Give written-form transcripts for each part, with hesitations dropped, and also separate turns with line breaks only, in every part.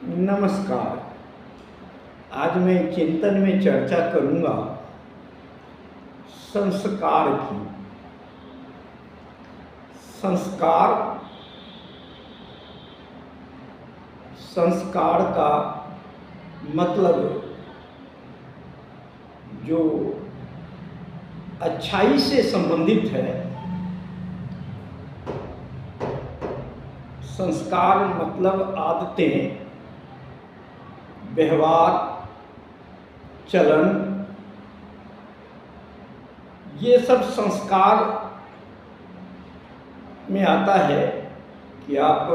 नमस्कार। आज मैं चिंतन में चर्चा करूंगा संस्कार की। संस्कार संस्कार का मतलब जो अच्छाई से संबंधित है। संस्कार मतलब आदतें, व्यवहार, चलन, ये सब संस्कार में आता है कि आप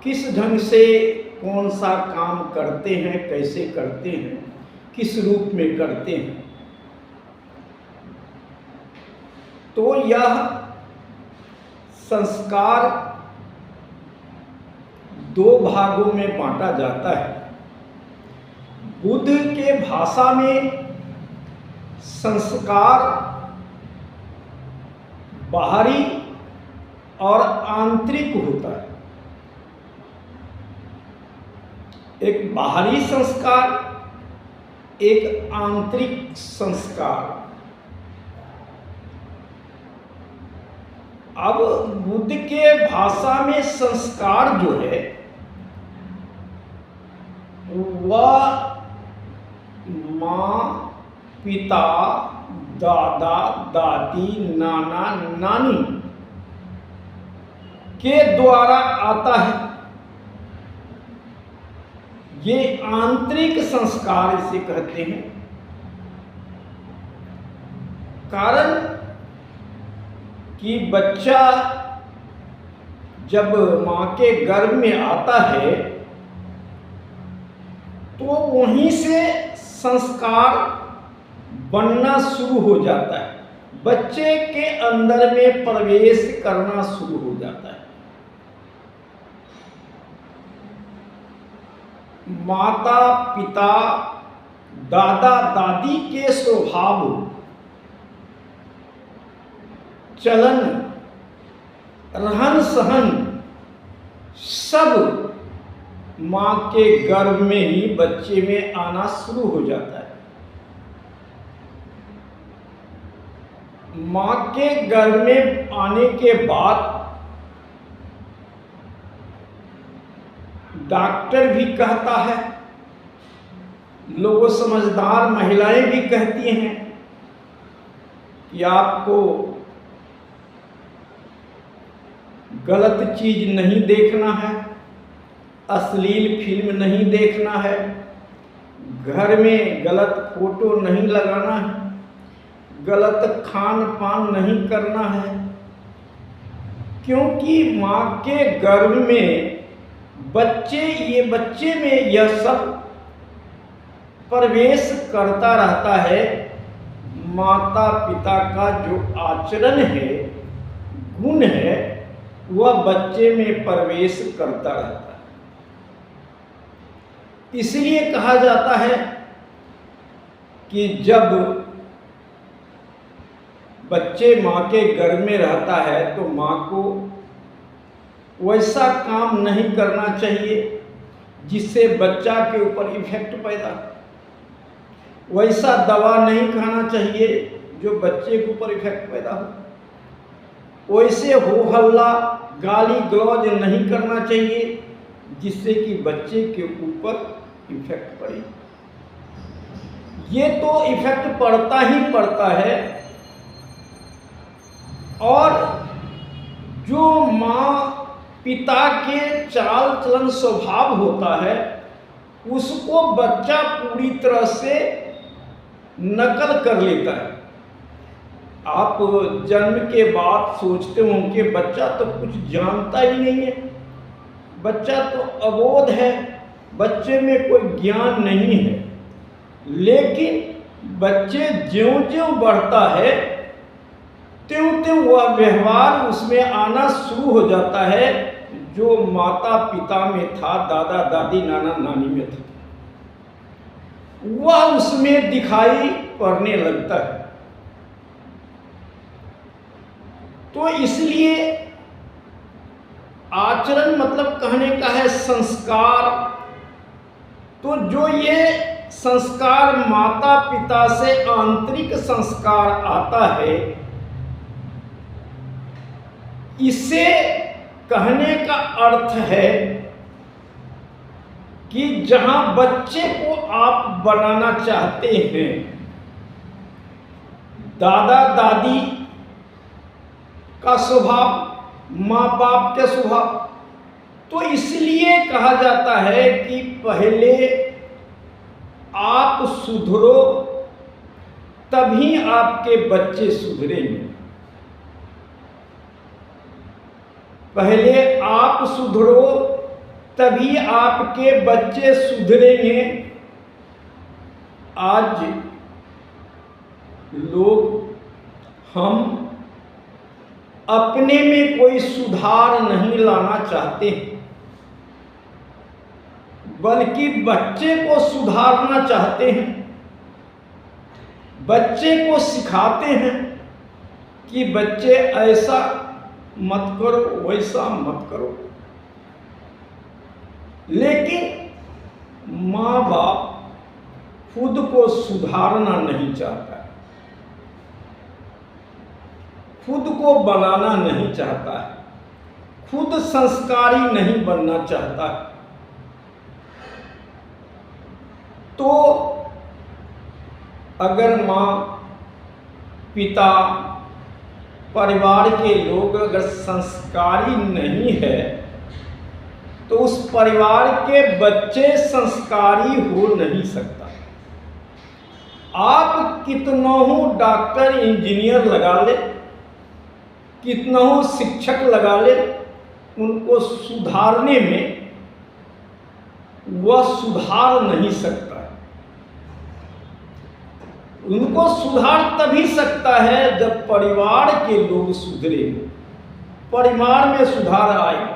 किस ढंग से कौन सा काम करते हैं, कैसे करते हैं, किस रूप में करते हैं। तो यह संस्कार दो भागों में बांटा जाता है। बुद्ध के भाषा में संस्कार बाहरी और आंतरिक होता है। एक बाहरी संस्कार, एक आंतरिक संस्कार। अब बुद्ध के भाषा में संस्कार जो है वह माँ, पिता, दादा, दादी, नाना, नानी के द्वारा आता है। ये आंतरिक संस्कार इसे कहते हैं। कारण कि बच्चा जब माँ के गर्भ में आता है तो वहीं से संस्कार बनना शुरू हो जाता है। बच्चे के अंदर में प्रवेश करना शुरू हो जाता है। माता पिता, दादा दादी के स्वभाव, चलन, रहन सहन सब माँ के गर्भ में ही बच्चे में आना शुरू हो जाता है। माँ के गर्भ में आने के बाद डॉक्टर भी कहता है, लोग समझदार महिलाएं भी कहती हैं कि आपको गलत चीज नहीं देखना है, अश्लील फिल्म नहीं देखना है, घर में गलत फोटो नहीं लगाना है, गलत खान पान नहीं करना है। क्योंकि माँ के गर्भ में बच्चे में यह सब प्रवेश करता रहता है। माता पिता का जो आचरण है, गुण है, वह बच्चे में प्रवेश करता रहता है। इसलिए कहा जाता है कि जब बच्चे माँ के गर्भ में रहता है तो माँ को वैसा काम नहीं करना चाहिए जिससे बच्चा के ऊपर इफेक्ट पैदा हो। वैसा दवा नहीं खाना चाहिए जो बच्चे के ऊपर इफेक्ट पैदा हो। वैसे हो हल्ला गाली गलौज नहीं करना चाहिए जिससे कि बच्चे के ऊपर इफेक्ट पड़े। ये तो इफेक्ट पड़ता ही पड़ता है। और जो माँ पिता के चाल चलन स्वभाव होता है उसको बच्चा पूरी तरह से नकल कर लेता है। आप जन्म के बाद सोचते होंगे बच्चा तो कुछ जानता ही नहीं है, बच्चा तो अबोध है, बच्चे में कोई ज्ञान नहीं है। लेकिन बच्चे ज्यों-ज्यों बढ़ता है त्यों-त्यों वह व्यवहार उसमें आना शुरू हो जाता है जो माता पिता में था, दादा दादी, नाना नानी में था, वह उसमें दिखाई पड़ने लगता है। तो इसलिए आचरण मतलब कहने का है संस्कार। तो जो ये संस्कार माता पिता से आंतरिक संस्कार आता है, इसे कहने का अर्थ है कि जहां बच्चे को आप बनाना चाहते हैं, दादा दादी का स्वभाव, माँ बाप के स्वभाव, तो इसलिए कहा जाता है कि पहले आप सुधरो तभी आपके बच्चे सुधरेंगे। पहले आप सुधरो तभी आपके बच्चे सुधरेंगे। आज लोग, हम अपने में कोई सुधार नहीं लाना चाहते, बल्कि बच्चे को सुधारना चाहते हैं। बच्चे को सिखाते हैं कि बच्चे ऐसा मत करो, वैसा मत करो। लेकिन माँ बाप खुद को सुधारना नहीं चाहता, खुद को बनाना नहीं चाहता है, खुद संस्कारी नहीं बनना चाहता है। तो अगर माँ पिता परिवार के लोग अगर संस्कारी नहीं है, तो उस परिवार के बच्चे संस्कारी हो नहीं सकता। आप कितनों डॉक्टर इंजीनियर लगा ले, कितनों शिक्षक लगा ले, उनको सुधारने में वह सुधार नहीं सकता। उनको सुधार तभी सकता है जब परिवार के लोग सुधरे, परिवार में सुधार आए,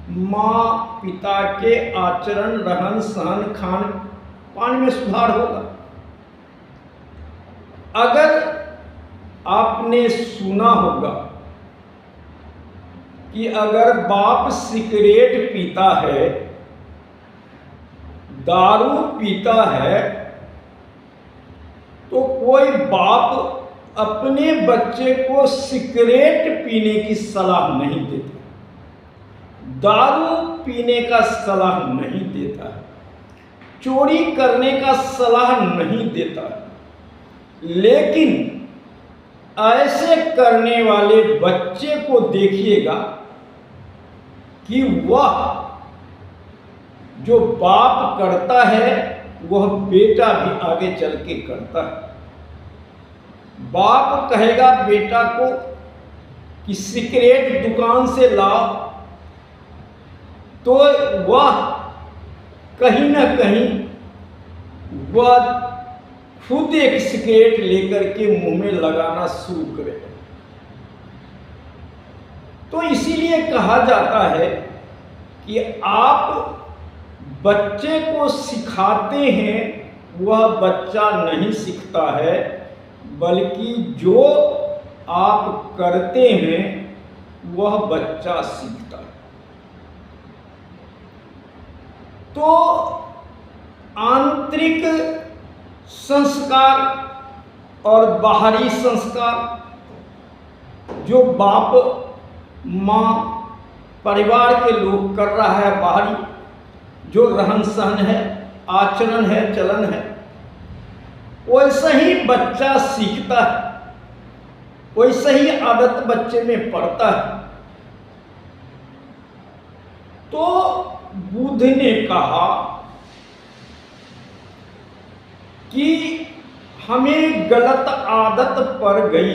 माँ पिता के आचरण, रहन सहन, खान पान में सुधार होगा। अगर आपने सुना होगा कि अगर बाप सिगरेट पीता है, दारू पीता है, तो कोई बाप अपने बच्चे को सिगरेट पीने की सलाह नहीं देता, दारू पीने का सलाह नहीं देता, चोरी करने का सलाह नहीं देता। लेकिन ऐसे करने वाले बच्चे को देखिएगा कि वह जो बाप करता है वह बेटा भी आगे चल के करता है। बाप कहेगा बेटा को कि सिगरेट दुकान से लाओ, तो वह कहीं ना कहीं वह खुद एक सिगरेट लेकर के मुंह में लगाना शुरू करेगा। तो इसीलिए कहा जाता है कि आप बच्चे को सिखाते हैं, वह बच्चा नहीं सीखता है, बल्कि जो आप करते हैं वह बच्चा सीखता है। तो आंतरिक संस्कार और बाहरी संस्कार, जो बाप माँ परिवार के लोग कर रहा है, बाहरी जो रहन सहन है, आचरण है, चलन है, वैसा ही बच्चा सीखता है, वैसा ही आदत बच्चे में पड़ता है। तो बुद्ध ने कहा कि हमें गलत आदत पड़ गई,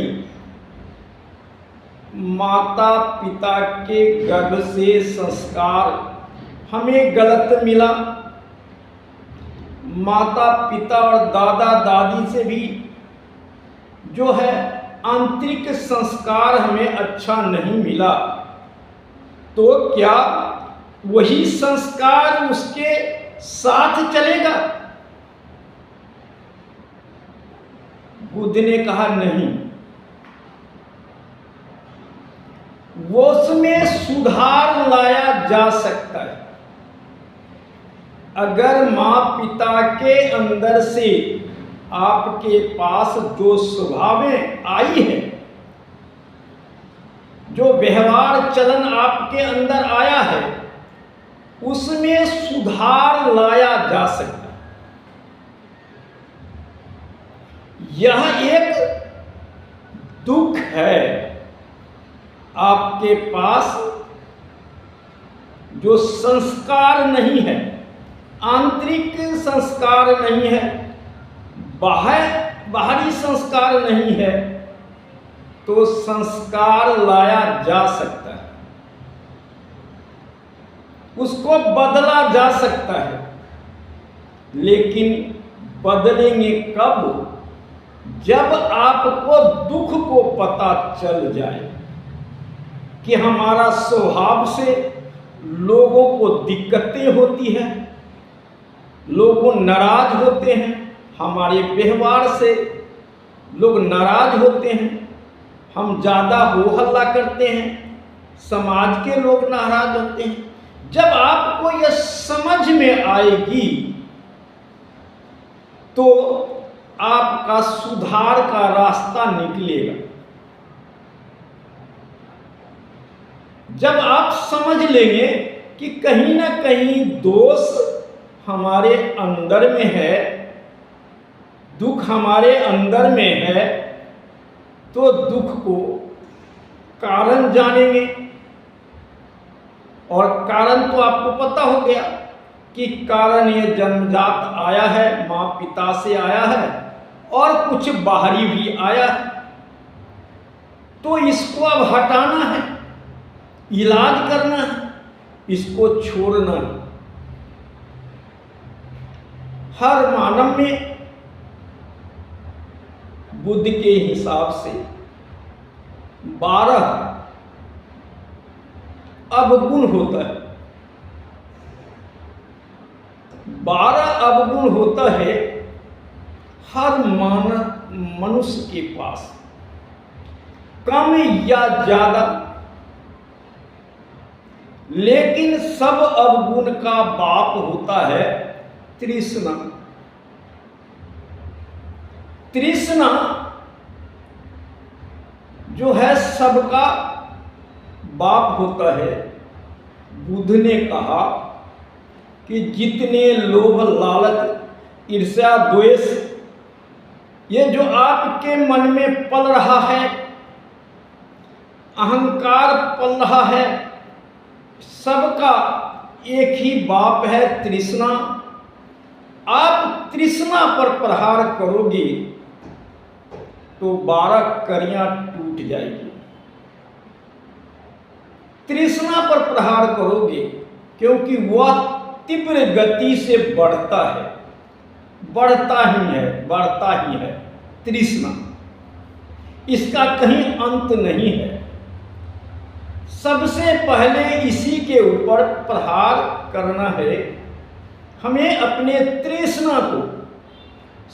माता पिता के गर्भ से संस्कार हमें गलत मिला, माता पिता और दादा दादी से भी जो है आंतरिक संस्कार हमें अच्छा नहीं मिला। तो क्या वही संस्कार उसके साथ चलेगा? बुद्ध ने कहा नहीं, वो उसमें सुधार लाया जा सकता है। अगर माँ पिता के अंदर से आपके पास जो स्वभावें आई है, जो व्यवहार चलन आपके अंदर आया है, उसमें सुधार लाया जा सकता है। यह एक दुख है आपके पास जो संस्कार नहीं है, आंतरिक संस्कार नहीं है, बाहरी संस्कार नहीं है, तो संस्कार लाया जा सकता है, उसको बदला जा सकता है। लेकिन बदलेंगे कब? जब आपको दुख को पता चल जाए कि हमारा स्वभाव से लोगों को दिक्कतें होती हैं, लोग नाराज होते हैं, हमारे व्यवहार से लोग नाराज होते हैं, हम ज़्यादा हो हल्ला करते हैं, समाज के लोग नाराज होते हैं। जब आपको यह समझ में आएगी तो आपका सुधार का रास्ता निकलेगा। जब आप समझ लेंगे कि कहीं ना कहीं दोष हमारे अंदर में है, दुख हमारे अंदर में है, तो दुख को कारण जानेंगे। और कारण तो आपको पता हो गया कि कारण ये जन्मजात आया है, माँ पिता से आया है और कुछ बाहरी भी आया है। तो इसको अब हटाना है, इलाज करना है, इसको छोड़ना है। हर मानव में बुद्ध के हिसाब से 12 अवगुण होता है। 12 अवगुण होता है हर मनुष्य के पास, कम या ज्यादा, लेकिन सब अवगुण का बाप होता है तृष्णा। तृष्णा जो है सबका बाप होता है। बुद्ध ने कहा कि जितने लोभ, लालच, ईर्ष्या, द्वेष ये जो आपके मन में पल रहा है, अहंकार पल रहा है, सबका एक ही बाप है, तृष्णा। आप तृष्णा पर प्रहार करोगे तो 12 कड़ियां टूट जाएगी। तृष्णा पर प्रहार करोगे क्योंकि वह तीव्र गति से बढ़ता है, बढ़ता ही है तृष्णा, इसका कहीं अंत नहीं है। सबसे पहले इसी के ऊपर प्रहार करना है। हमें अपने तृष्णा को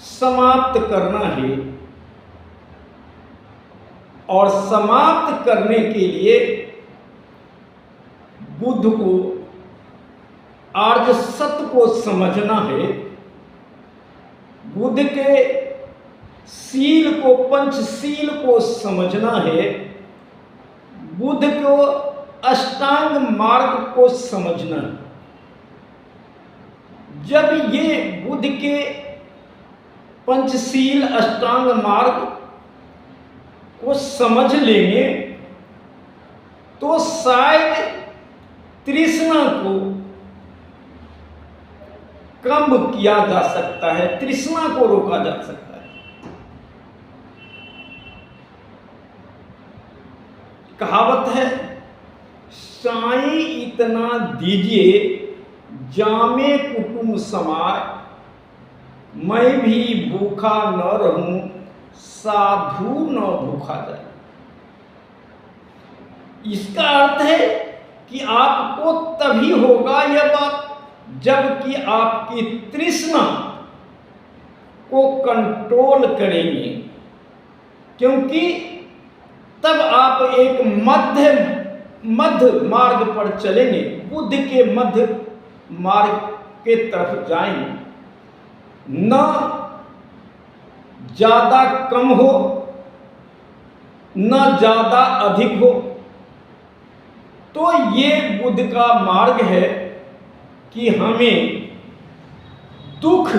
समाप्त करना है, और समाप्त करने के लिए बुद्ध को, आर्य सत्य को समझना है। बुद्ध के शील को, पंचशील को समझना है। बुद्ध को अष्टांग मार्ग को समझना है। जब ये बुद्ध के पंचशील, अष्टांग मार्ग को समझ लेंगे तो शायद तृष्णा को कम किया जा सकता है, तृष्णा को रोका जा सकता है। कहावत है, साईं इतना दीजिए जामे कुटुंब समाय, मैं भी भूखा न रहूं साधु न भूखा जाए। इसका अर्थ है कि आपको तभी होगा यह बात जबकि आपकी तृष्णा को कंट्रोल करेंगे, क्योंकि तब आप एक मध्य मध्य मार्ग पर चलेंगे, बुद्ध के मध्य मार्ग के तरफ जाएंगे, न ज़्यादा कम हो न ज़्यादा अधिक हो। तो ये बुद्ध का मार्ग है कि हमें दुख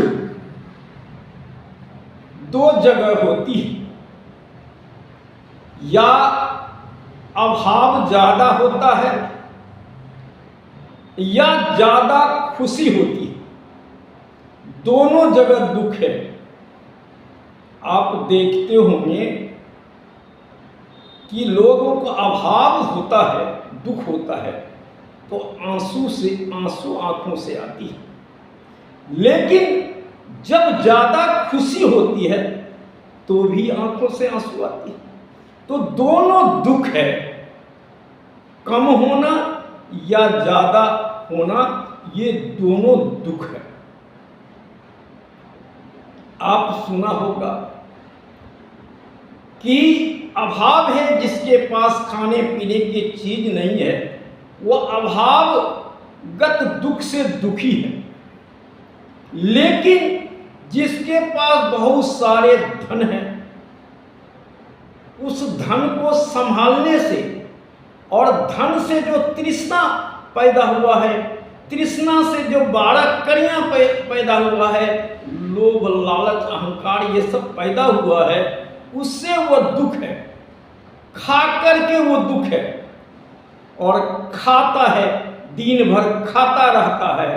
दो जगह होती है, या अभाव ज़्यादा होता है या ज़्यादा खुशी होती है, दोनों जगह दुख है। आप देखते होंगे कि लोगों को अभाव होता है, दुख होता है, तो आंसू आंखों से आती है, लेकिन जब ज़्यादा खुशी होती है तो भी आंखों से आंसू आती है। तो दोनों दुख है, कम होना या ज़्यादा होना, ये दोनों दुख है। आप सुना होगा कि अभाव है, जिसके पास खाने पीने की चीज नहीं है वो अभावगत दुख से दुखी है, लेकिन जिसके पास बहुत सारे धन है, उस धन को संभालने से और धन से जो तृष्णा पैदा हुआ है, तृष्णा से जो 12 कड़ियां पैदा हुआ है, लोभ लालच अहंकार ये सब पैदा हुआ है, उससे वो दुख है, खा करके वो दुख है। और खाता है, दिन भर खाता रहता है,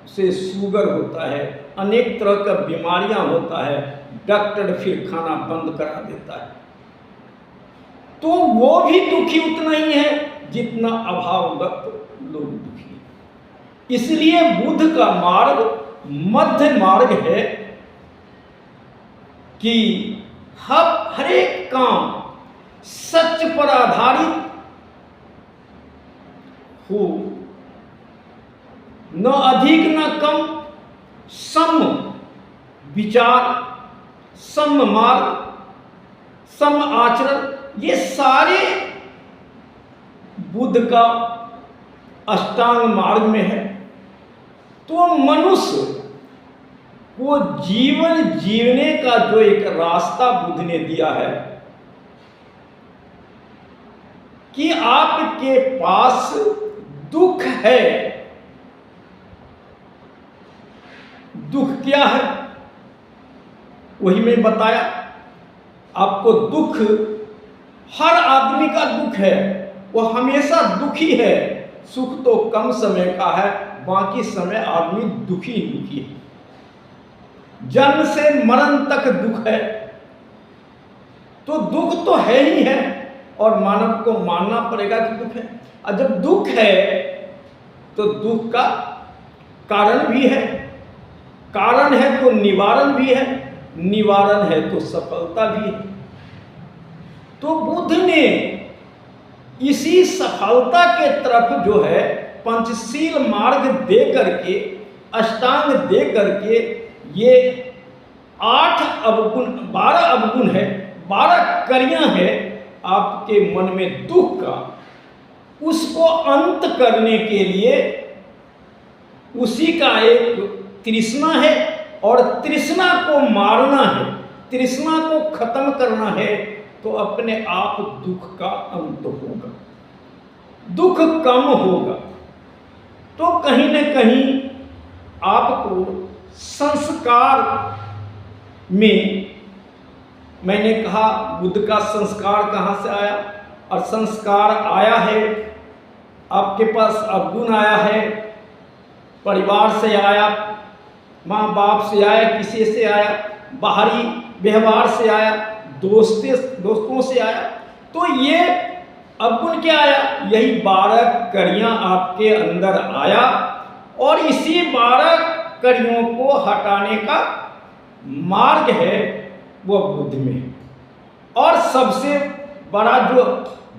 उसे शुगर होता है, अनेक तरह का बीमारियां होता है, डॉक्टर फिर खाना बंद करा देता है। तो वो भी दुखी उतना ही है जितना अभावगत लोग दुखी है। इसलिए बुद्ध का मार्ग मध्य मार्ग है कि हर एक काम सच पर आधारित हो, न अधिक न कम, सम विचार, सम मार्ग, सम आचरण, ये सारे बुद्ध का अष्टांग मार्ग में है। तो मनुष्य को जीवन जीने का जो एक रास्ता बुद्ध ने दिया है कि आपके पास दुख है। दुख क्या है वही मैं बताया आपको। दुख हर आदमी का दुख है, वो हमेशा दुखी है। सुख तो कम समय का है, बाकी समय आदमी दुखी है। जन्म से मरण तक दुख है, तो दुख तो है ही है और मानव को मानना पड़ेगा कि दुख है। और जब दुख है तो दुख का कारण भी है, कारण है तो निवारण भी है, निवारण है तो सफलता भी है। तो बुद्ध ने इसी सफलता के तरफ जो है पंचशील मार्ग दे करके, अष्टांग दे करके, ये 8 अवगुण 12 अवगुण है, 12 कड़ियां है आपके मन में दुख का, उसको अंत करने के लिए उसी का एक तृष्णा है और तृष्णा को मारना है, तृष्णा को खत्म करना है, तो अपने आप दुख का अंत होगा, दुख कम होगा। तो कहीं न कहीं आपको संस्कार में, मैंने कहा बुद्ध का संस्कार कहाँ से आया, और संस्कार आया है आपके पास, अवगुण आया है, परिवार से आया, माँ बाप से आया, किसी से आया, बाहरी व्यवहार से आया, दोस्तों से आया। तो ये अवगुण क्या आया, यही 12 कड़ियां आपके अंदर आया, और इसी 12 कड़ियों को हटाने का मार्ग है वो बुद्ध में। और सबसे बड़ा जो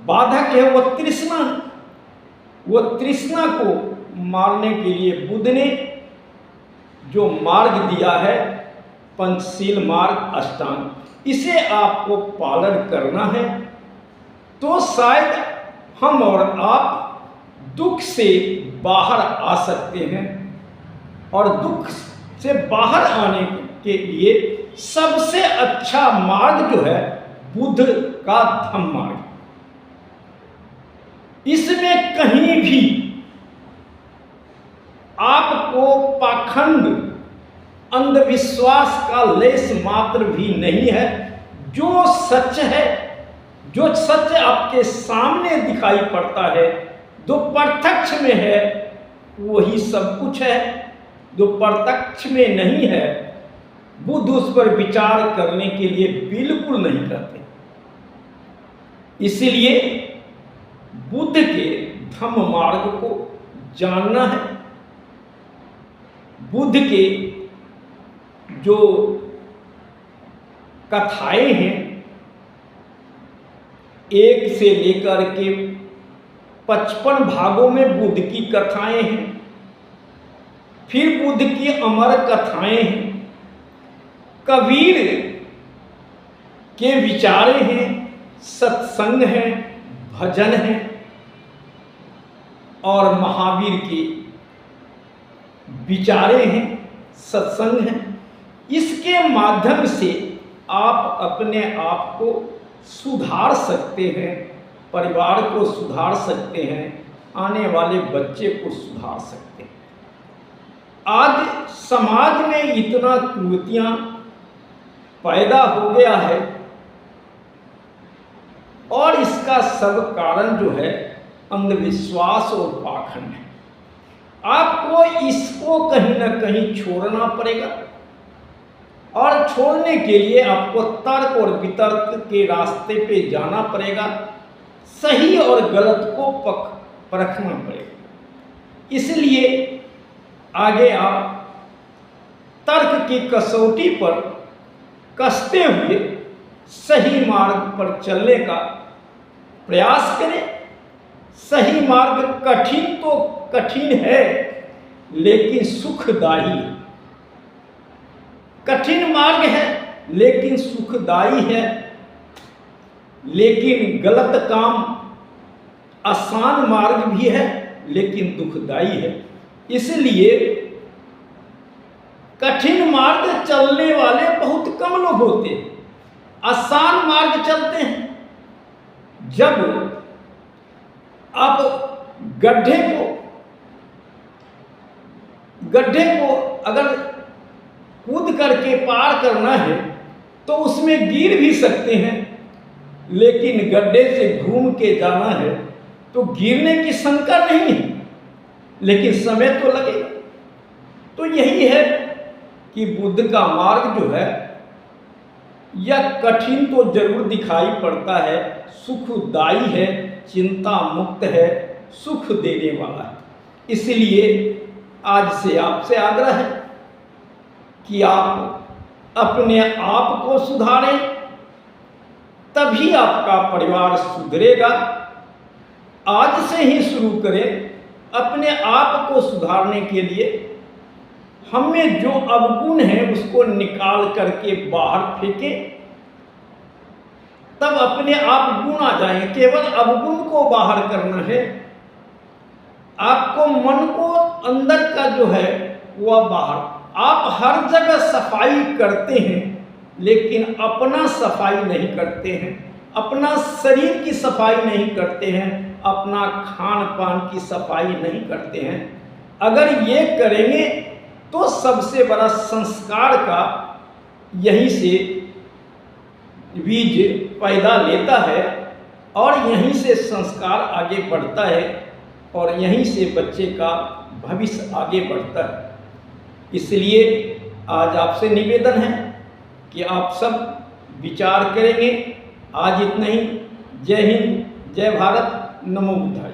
बाधक है वो तृष्णा, वो तृष्णा को मारने के लिए बुद्ध ने जो मार्ग दिया है पंचशील मार्ग, अष्टांग, इसे आपको पालन करना है। तो शायद हम और आप दुख से बाहर आ सकते हैं। और दुख से बाहर आने के लिए सबसे अच्छा मार्ग जो है बुद्ध का धम्म मार्ग। इसमें कहीं भी आपको पाखंड, अंधविश्वास का लेश मात्र भी नहीं है। जो सच है, जो सच आपके सामने दिखाई पड़ता है, जो प्रत्यक्ष में है, वही सब कुछ है। जो प्रत्यक्ष में नहीं है, बुद्ध उस पर विचार करने के लिए बिल्कुल नहीं करते। इसलिए बुद्ध के धम्म मार्ग को जानना है। बुद्ध के जो कथाएं हैं, 1 से लेकर के 55 भागों में बुद्ध की कथाएं हैं। फिर बुद्ध की अमर कथाएं हैं, कबीर के विचारे हैं, सत्संग हैं, भजन हैं, और महावीर के विचारे हैं, सत्संग हैं। इसके माध्यम से आप अपने आप को सुधार सकते हैं, परिवार को सुधार सकते हैं, आने वाले बच्चे को सुधार सकते हैं। आज समाज में इतना कुरीतियां पैदा हो गया है, और इसका सब कारण जो है अंधविश्वास और पाखंड है। आपको इसको कहीं ना कहीं छोड़ना पड़ेगा, और छोड़ने के लिए आपको तर्क और वितर्क के रास्ते पे जाना पड़ेगा। सही और गलत को परखना पड़ेगा। इसलिए आगे आप तर्क की कसौटी पर कसते हुए सही मार्ग पर चलने का प्रयास करें। सही मार्ग कठिन तो कठिन है, लेकिन सुखदायी है। कठिन मार्ग है लेकिन सुखदायी है। लेकिन गलत काम आसान मार्ग भी है लेकिन दुखदायी है। इसलिए कठिन मार्ग चलने वाले बहुत कम लोग होते हैं, आसान मार्ग चलते हैं। जब आप गड्ढे को अगर कूद करके पार करना है तो उसमें गिर भी सकते हैं, लेकिन गड्ढे से घूम के जाना है तो गिरने की शंका नहीं है, लेकिन समय तो लगेगा। तो यही है कि बुद्ध का मार्ग जो है यह कठिन तो जरूर दिखाई पड़ता है, सुखदायी है, चिंता मुक्त है, सुख देने वाला है। इसलिए आज से आपसे आग्रह है कि आप अपने आप को सुधारें, तभी आपका परिवार सुधरेगा। आज से ही शुरू करें अपने आप को सुधारने के लिए। हमें जो अवगुण है उसको निकाल करके बाहर फेंकें, तब अपने आप गुण आ जाएंगे। केवल अवगुण को बाहर करना है। आपको मन को अंदर का जो है वह बाहर। आप हर जगह सफाई करते हैं लेकिन अपना सफाई नहीं करते हैं, अपना शरीर की सफाई नहीं करते हैं, अपना खान पान की सफाई नहीं करते हैं। अगर ये करेंगे तो सबसे बड़ा संस्कार का यहीं से बीज पैदा लेता है, और यहीं से संस्कार आगे बढ़ता है, और यहीं से बच्चे का भविष्य आगे बढ़ता है। इसलिए आज आपसे निवेदन है कि आप सब विचार करेंगे। आज इतना ही। जय हिंद, जय भारत, नमो बुद्धाय।